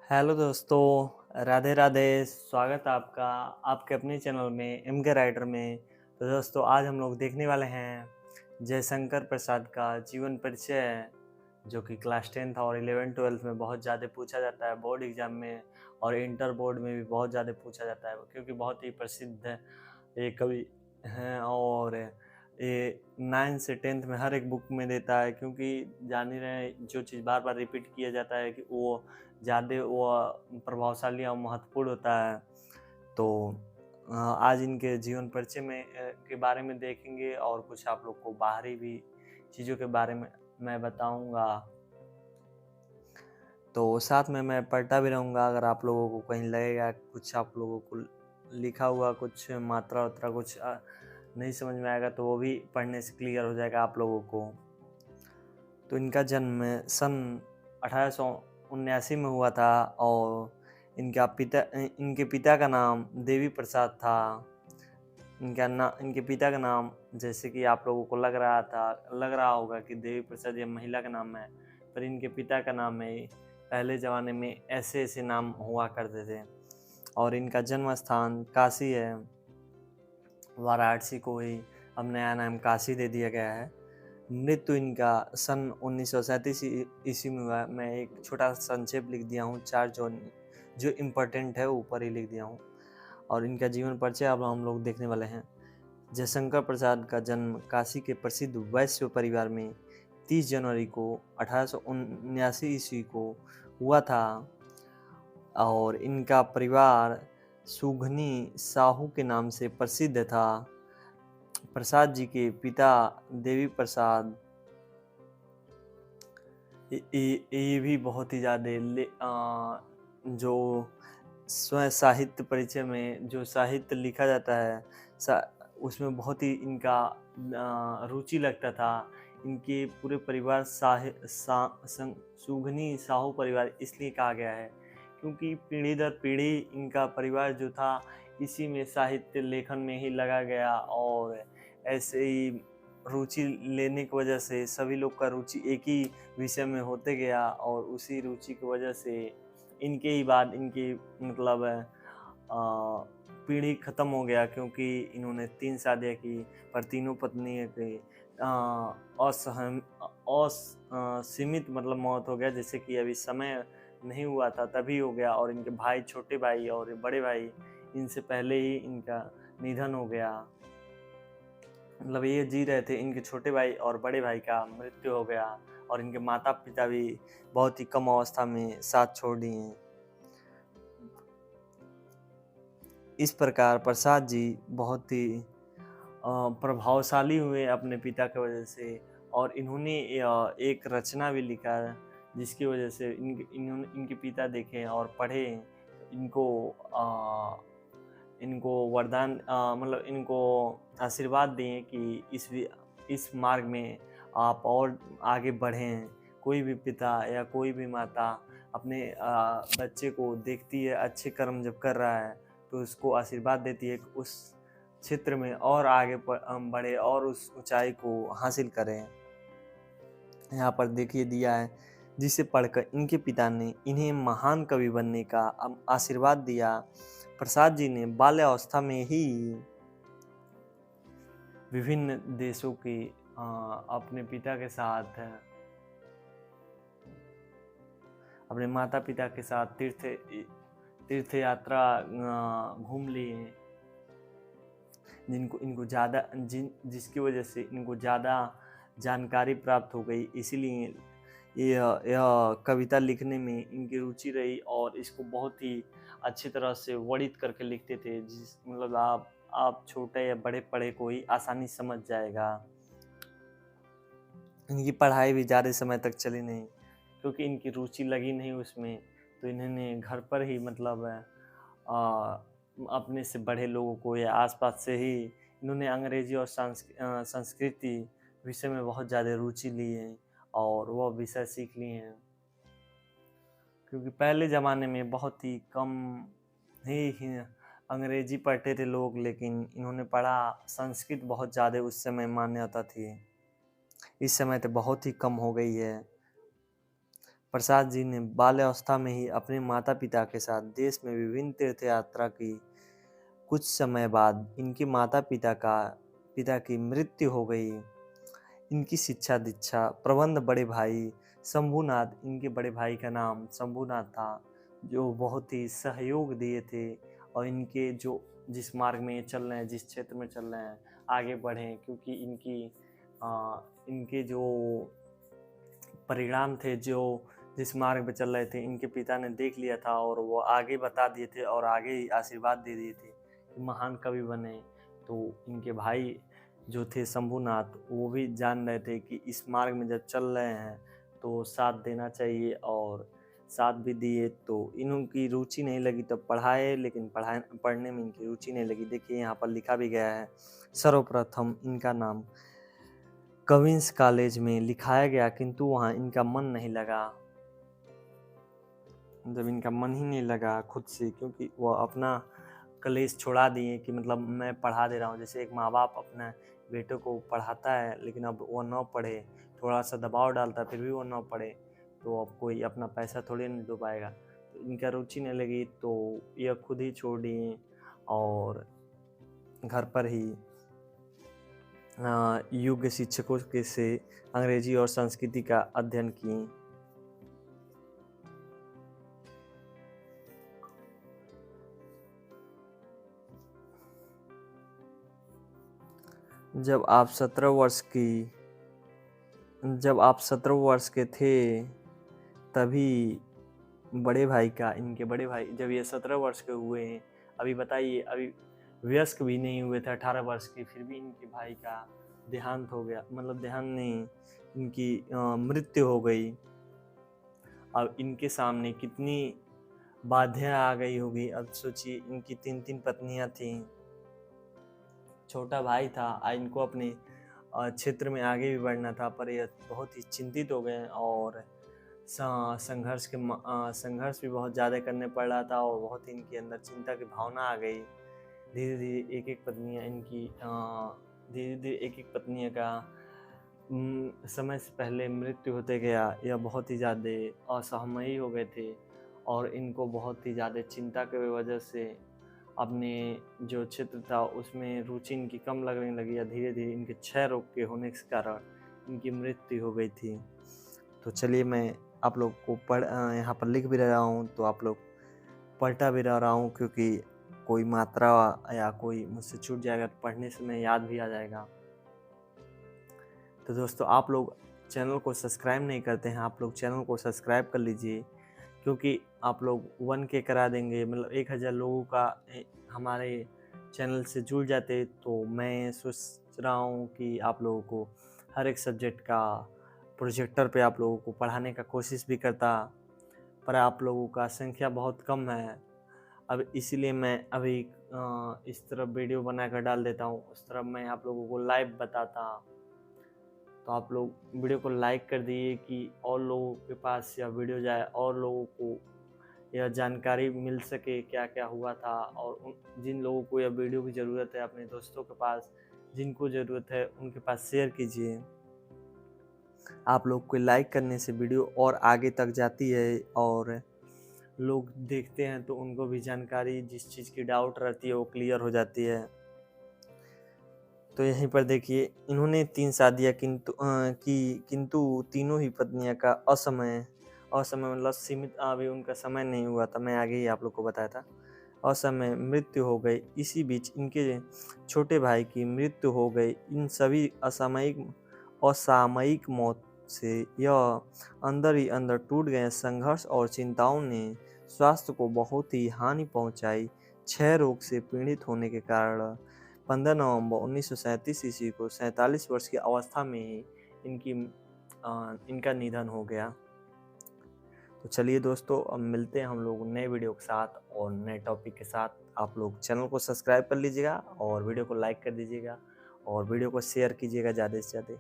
Hello दोस्तों, राधे राधे। स्वागत है आपका आपके अपने चैनल में एम के राइटर में। तो दोस्तों, आज हम लोग देखने वाले हैं जयशंकर प्रसाद का जीवन परिचय, जो कि क्लास 10th और 11th-12th में बहुत ज़्यादा पूछा जाता है, बोर्ड एग्जाम में और इंटर बोर्ड में भी बहुत ज़्यादा पूछा जाता है, क्योंकि बहुत ही प्रसिद्ध है ये कवि हैं। और ये 9 से 10th में हर एक बुक में देता है, क्योंकि जान ही रहे हैं जो चीज़ बार बार रिपीट किया जाता है कि वो ज़्यादा वो प्रभावशाली और महत्वपूर्ण होता है। तो आज इनके जीवन परिचय में के बारे में देखेंगे और कुछ आप लोग को बाहरी भी चीज़ों के बारे में मैं बताऊंगा। तो साथ में मैं पढ़ता भी रहूँगा, अगर आप लोगों को कहीं लगेगा कुछ आप लोगों को लिखा हुआ कुछ मात्रा वात्रा कुछ नहीं समझ में आएगा, तो वो भी पढ़ने से क्लियर हो जाएगा आप लोगों को। तो इनका जन्म सन 1879 में हुआ था और इनके पिता का नाम देवी प्रसाद था। इनके पिता का नाम, जैसे कि आप लोगों को लग रहा होगा कि देवी प्रसाद ये महिला का नाम है, पर इनके पिता का नाम है। पहले ज़माने में ऐसे ऐसे नाम हुआ करते थे। और इनका जन्म स्थान काशी है। वाराणसी को ही अब नया नाम काशी दे दिया गया है। मृत्यु इनका सन 1937 ईस्वी में हुआ। मैं एक छोटा संक्षेप लिख दिया हूँ, 4 जो इम्पोर्टेंट है ऊपर ही लिख दिया हूँ। और इनका जीवन परिचय अब हम लोग देखने वाले हैं। जयशंकर प्रसाद का जन्म काशी के प्रसिद्ध वैश्य परिवार में 30 जनवरी को 1879 ईस्वी को हुआ था। और इनका परिवार सुघनी साहू के नाम से प्रसिद्ध था। प्रसाद जी के पिता देवी प्रसाद ये भी बहुत ही ज़्यादा जो स्व साहित्य परिचय में जो साहित्य लिखा जाता है उसमें बहुत ही इनका रुचि लगता था। इनके पूरे परिवार सुघनी साहू परिवार इसलिए कहा गया है क्योंकि पीढ़ी दर पीढ़ी इनका परिवार जो था इसी में साहित्य लेखन में ही लगा गया। और ऐसे ही रुचि लेने की वजह से सभी लोग का रुचि एक ही विषय में होते गया और उसी रुचि की वजह से इनके ही बाद इनकी मतलब पीढ़ी ख़त्म हो गया, क्योंकि इन्होंने 3 शादियाँ की, पर तीनों पत्नी की सीमित मतलब मौत हो गया, जैसे कि अभी समय नहीं हुआ था तभी हो गया। और इनके भाई, छोटे भाई और बड़े भाई, इनसे पहले ही इनका निधन हो गया। मतलब ये जी रहे थे, इनके छोटे भाई और बड़े भाई का मृत्यु हो गया और इनके माता पिता भी बहुत ही कम अवस्था में साथ छोड़ दिए। इस प्रकार प्रसाद जी बहुत ही प्रभावशाली हुए अपने पिता की वजह से। और इन्होंने एक रचना भी लिखा जिसकी वजह से इनके पिता देखें और पढ़े, इनको इनको वरदान मतलब इनको आशीर्वाद दिए कि इस मार्ग में आप और आगे बढ़ें। कोई भी पिता या कोई भी माता अपने बच्चे को देखती है अच्छे कर्म जब कर रहा है, तो उसको आशीर्वाद देती है कि उस क्षेत्र में और आगे बढ़े और उस ऊंचाई को हासिल करें। यहाँ पर देखिए दिया है, जिसे पढ़कर इनके पिता ने इन्हें महान कवि बनने का आशीर्वाद दिया। प्रसाद जी ने बाल्यावस्था में ही विभिन्न देशों की अपने पिता के साथ, अपने माता पिता के साथ तीर्थ यात्रा घूम लिए, जिसकी वजह से इनको ज़्यादा जानकारी प्राप्त हो गई। इसीलिए यह कविता लिखने में इनकी रुचि रही और इसको बहुत ही अच्छी तरह से वर्णित करके लिखते थे, जिस मतलब आप छोटे या बड़े पढ़े कोई आसानी समझ जाएगा। इनकी पढ़ाई भी ज़्यादा समय तक चली नहीं, क्योंकि इनकी रुचि लगी नहीं उसमें। तो इन्होंने घर पर ही मतलब अपने से बड़े लोगों को या आसपास से ही इन्होंने अंग्रेजी और संस्कृति विषय में बहुत ज़्यादा रुचि ली है और वह विषय सीख लिए हैं, क्योंकि पहले ज़माने में बहुत ही कम ही अंग्रेजी पढ़ते थे लोग, लेकिन इन्होंने पढ़ा संस्कृत बहुत ज़्यादा उस समय मान्यता थी। इस समय तो बहुत ही कम हो गई है। प्रसाद जी ने बाल्यावस्था में ही अपने माता पिता के साथ देश में विभिन्न तीर्थ यात्रा की। कुछ समय बाद इनके माता पिता की मृत्यु हो गई। इनकी शिक्षा दीक्षा प्रबंध बड़े भाई शंभुनाथ, इनके बड़े भाई का नाम शंभुनाथ था, जो बहुत ही सहयोग दिए थे और इनके जो जिस मार्ग में चल रहे हैं, जिस क्षेत्र में चल रहे हैं, आगे बढ़ें, क्योंकि इनके जो परिणाम थे, जो जिस मार्ग पे चल रहे थे, इनके पिता ने देख लिया था और वो आगे बता दिए थे और आगे ही आशीर्वाद दे दिए थे कि महान कवि बने। तो इनके भाई जो थे शंभुनाथ, वो भी जान रहे थे कि इस मार्ग में जब चल रहे हैं तो साथ देना चाहिए, और साथ भी दिए। तो इनकी रुचि नहीं लगी तब पढ़ाए, लेकिन पढ़ने में इनकी रुचि नहीं लगी। देखिए यहाँ पर लिखा भी गया है, सर्वप्रथम इनका नाम क्वींस कॉलेज में लिखाया गया, किंतु वहाँ इनका मन नहीं लगा। जब इनका मन ही नहीं लगा खुद से, क्योंकि वो अपना कॉलेज छोड़ा दिए कि मतलब मैं पढ़ा दे रहा हूँ। जैसे एक माँ बाप अपना बेटों को पढ़ाता है, लेकिन अब वो न पढ़े, थोड़ा सा दबाव डालता है, फिर भी वो न पढ़े, तो अब कोई अपना पैसा थोड़ी नहीं डुबाएगा। तो इनका रुचि नहीं लगी तो यह खुद ही छोड़ दिए और घर पर ही योग्य शिक्षकों के से अंग्रेजी और संस्कृति का अध्ययन किए। जब आप 17 वर्ष के थे, तभी इनके बड़े भाई जब ये 17 वर्ष के हुए हैं, अभी बताइए, अभी वयस्क भी नहीं हुए थे 18 वर्ष के, फिर भी इनके भाई का देहांत हो गया, मतलब देहांत नहीं, इनकी मृत्यु हो गई। अब इनके सामने कितनी बाधाएं आ गई होगी। अब सोचिए, इनकी 3 पत्नियां थीं, छोटा भाई था, इनको अपने क्षेत्र में आगे भी बढ़ना था, पर यह बहुत ही चिंतित हो गए और संघर्ष भी बहुत ज़्यादा करने पड़ रहा था और बहुत ही इनके अंदर चिंता की भावना आ गई। धीरे धीरे एक एक पत्नियों का समय से पहले मृत्यु होते गया। यह बहुत ही ज़्यादा असहमय हो गए थे और इनको बहुत ही ज़्यादा चिंता की वजह से अपने जो क्षेत्र था उसमें रुचि इनकी कम लगने लगी, या धीरे धीरे इनके क्षय रोग के होने के कारण इनकी मृत्यु हो गई थी। तो चलिए, मैं आप लोग को यहाँ पर लिख भी रहा हूँ, तो आप लोग पलटा भी रहा हूँ, क्योंकि कोई मात्रा या कोई मुझसे छूट जाएगा तो पढ़ने समय याद भी आ जाएगा। तो दोस्तों, आप लोग चैनल को सब्सक्राइब नहीं करते हैं, आप लोग चैनल को सब्सक्राइब कर लीजिए, क्योंकि आप लोग 1K करा देंगे, मतलब 1000 लोगों का हमारे चैनल से जुड़ जाते, तो मैं सोच रहा हूँ कि आप लोगों को हर एक सब्जेक्ट का प्रोजेक्टर पे आप लोगों को पढ़ाने का कोशिश भी करता, पर आप लोगों का संख्या बहुत कम है। अब इसीलिए मैं अभी इस तरफ वीडियो बनाकर डाल देता हूँ, उस तरफ मैं आप लोगों को लाइव बताता। तो आप लोग वीडियो को लाइक कर दिए कि और लोगों के पास यह वीडियो जाए, और लोगों को यह जानकारी मिल सके क्या क्या हुआ था, और जिन लोगों को यह वीडियो की ज़रूरत है, अपने दोस्तों के पास जिनको ज़रूरत है उनके पास शेयर कीजिए। आप लोग को लाइक करने से वीडियो और आगे तक जाती है और लोग देखते हैं तो उनको भी जानकारी, जिस चीज़ की डाउट रहती है वो क्लियर हो जाती है। तो यहीं पर देखिए, इन्होंने 3 शादियाँ किंतु तीनों ही पत्नियाँ का असमय मतलब सीमित, अभी उनका समय नहीं हुआ था, मैं आगे ही आप लोग को बताया था, असमय मृत्यु हो गई। इसी बीच इनके छोटे भाई की मृत्यु हो गई। इन सभी असामयिक मौत से यह अंदर ही अंदर टूट गए। संघर्ष और चिंताओं ने स्वास्थ्य को बहुत ही हानि पहुंचाई। क्षय रोग से पीड़ित होने के कारण 15 नवंबर 1937 ईस्वी को 47 वर्ष की अवस्था में ही इनका निधन हो गया। तो चलिए दोस्तों, अब मिलते हैं हम लोग नए वीडियो के साथ और नए टॉपिक के साथ। आप लोग चैनल को सब्सक्राइब कर लीजिएगा और वीडियो को लाइक कर दीजिएगा और वीडियो को शेयर कीजिएगा ज़्यादा से ज़्यादा।